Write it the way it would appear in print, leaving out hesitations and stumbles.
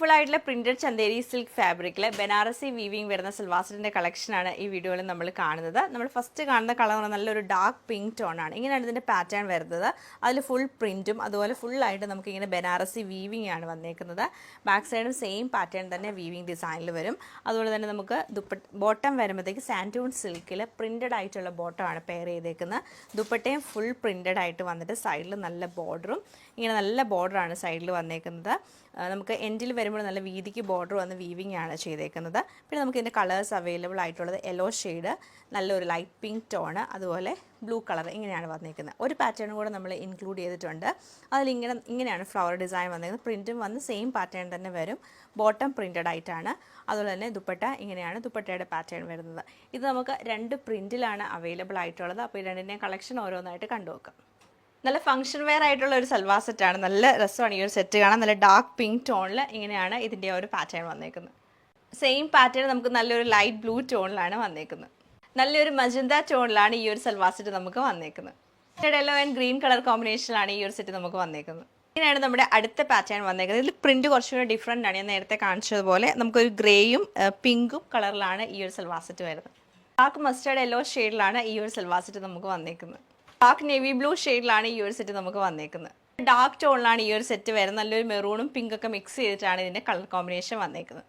Beautiful ആയിട്ടുള്ള printed Chanderi silk ഫാബ്രിക്കിലെ Banarasi weaving വരുന്ന സൽവാർ സെറ്റിന്റെ കളക്ഷനാണ് ഈ വീഡിയോയിൽ നമ്മൾ കാണുന്നത്. നമ്മൾ ഫസ്റ്റ് കാണുന്ന കളർ നല്ലൊരു ഡാർക്ക് പിങ്ക് ടോൺ ആണ്. ഇങ്ങനെയാണ് ഇതിന്റെ പാറ്റേൺ വരുന്നത്. അതിൽ ഫുൾ പ്രിന്റും അതുപോലെ ഫുൾ ആയിട്ട് നമുക്ക് ഇങ്ങനെ ബനാറസി വീവിംഗ് ആണ് വന്നേക്കുന്നത്. ബാക്ക് സൈഡും സെയിം പാറ്റേൺ തന്നെ വീവിംഗ് ഡിസൈനിൽ വരും. അതുപോലെ തന്നെ നമുക്ക് ബോട്ടം വരുമ്പോഴത്തേക്ക് സാൻറ്റൂൺ സിൽക്കിൽ പ്രിന്റഡ് ആയിട്ടുള്ള ബോട്ടം ആണ് പെയർ ചെയ്തേക്കുന്നത്. ദുപ്പട്ടയും ഫുൾ പ്രിന്റഡ് ആയിട്ട് വന്നിട്ട് സൈഡിൽ നല്ല ബോർഡറും ഇങ്ങനെ നല്ല ബോർഡറാണ് സൈഡിൽ വന്നേക്കുന്നത്. നമുക്ക് എൻഡിൽ വരുമ്പോൾ നല്ല വീതിക്ക് ബോർഡർ വന്ന് വീവിംഗ് ആണ് ചെയ്തേക്കുന്നത്. പിന്നെ നമുക്ക് ഇതിൻ്റെ കളേഴ്സ് അവൈലബിൾ ആയിട്ടുള്ളത് യെല്ലോ ഷെയ്ഡ്, നല്ലൊരു ലൈറ്റ് പിങ്ക് ടോണ്, അതുപോലെ ബ്ലൂ കളർ, ഇങ്ങനെയാണ് വന്നേക്കുന്നത്. ഒരു പാറ്റേൺ കൂടെ നമ്മൾ ഇൻക്ലൂഡ് ചെയ്തിട്ടുണ്ട്. ഇങ്ങനെയാണ് ഫ്ലവർ ഡിസൈൻ വന്നേക്കുന്നത്. പ്രിൻറ്റും വന്ന് സെയിം പാറ്റേൺ തന്നെ വരും. ബോട്ടം പ്രിൻറ്റഡ് ആയിട്ടാണ്. അതുപോലെ തന്നെ ദുപ്പട്ട ഇങ്ങനെയാണ് ദുപ്പട്ടയുടെ പാറ്റേൺ വരുന്നത്. ഇത് നമുക്ക് 2 പ്രിൻറ്റിലാണ് അവൈലബിൾ ആയിട്ടുള്ളത്. അപ്പോൾ ഈ രണ്ടിൻ്റെയും കളക്ഷൻ ഓരോന്നായിട്ട് കണ്ടുനോക്കാം. നല്ല ഫംഗ്ഷൻ വെയർ ആയിട്ടുള്ള ഒരു സൽവാർ സെറ്റാണ്. നല്ല രസമാണ് ഈ ഒരു സെറ്റ് കാണാൻ. നല്ല ഡാർക്ക് പിങ്ക് ടോണിൽ ഇങ്ങനെയാണ് ഇതിൻ്റെ ഒരു പാറ്റേൺ വന്നേക്കുന്നത്. സെയിം പാറ്റേൺ നമുക്ക് നല്ലൊരു ലൈറ്റ് ബ്ലൂ ടോണിലാണ് വന്നേക്കുന്നത്. നല്ലൊരു മജന്ത ടോണിലാണ് ഈ ഒരു സൽവാർ സെറ്റ് നമുക്ക് വന്നേക്കുന്നത്. യെല്ലോ ആൻഡ് ഗ്രീൻ കളർ കോമ്പിനേഷനിലാണ് ഈ ഒരു സെറ്റ് നമുക്ക് വന്നേക്കുന്നത്. ഇങ്ങനെയാണ് നമ്മുടെ അടുത്ത പാറ്റേൺ വന്നേക്കുന്നത്. ഇതിൽ പ്രിന്റ് കുറച്ചുകൂടി ഡിഫറെൻ്റ് ആണ്. ഞാൻ നേരത്തെ കാണിച്ചതുപോലെ നമുക്കൊരു ഗ്രേയും പിങ്കും കളറിലാണ് ഈ ഒരു സൽവാർ സെറ്റ് വരുന്നത്. ഡാർക്ക് മസ്റ്റേർഡ് യെല്ലോ ഷെയ്ഡിലാണ് ഈ ഒരു സൽവാർ സെറ്റ് നമുക്ക് വന്നേക്കുന്നത്. ഡാർക്ക് നേവി ബ്ലൂ ഷെയ്ഡിലാണ് ഈ ഒരു സെറ്റ് നമുക്ക് വന്നേക്കുന്നത്. ഡാർക്ക് ടോണിലാണ് ഈ ഒരു സെറ്റ് വരുന്നത്. നല്ലൊരു മെറൂണും പിങ്കൊക്കെ മിക്സ് ചെയ്തിട്ടാണ് ഇതിൻ്റെ കളർ കോമ്പിനേഷൻ വന്നേക്കുന്നത്.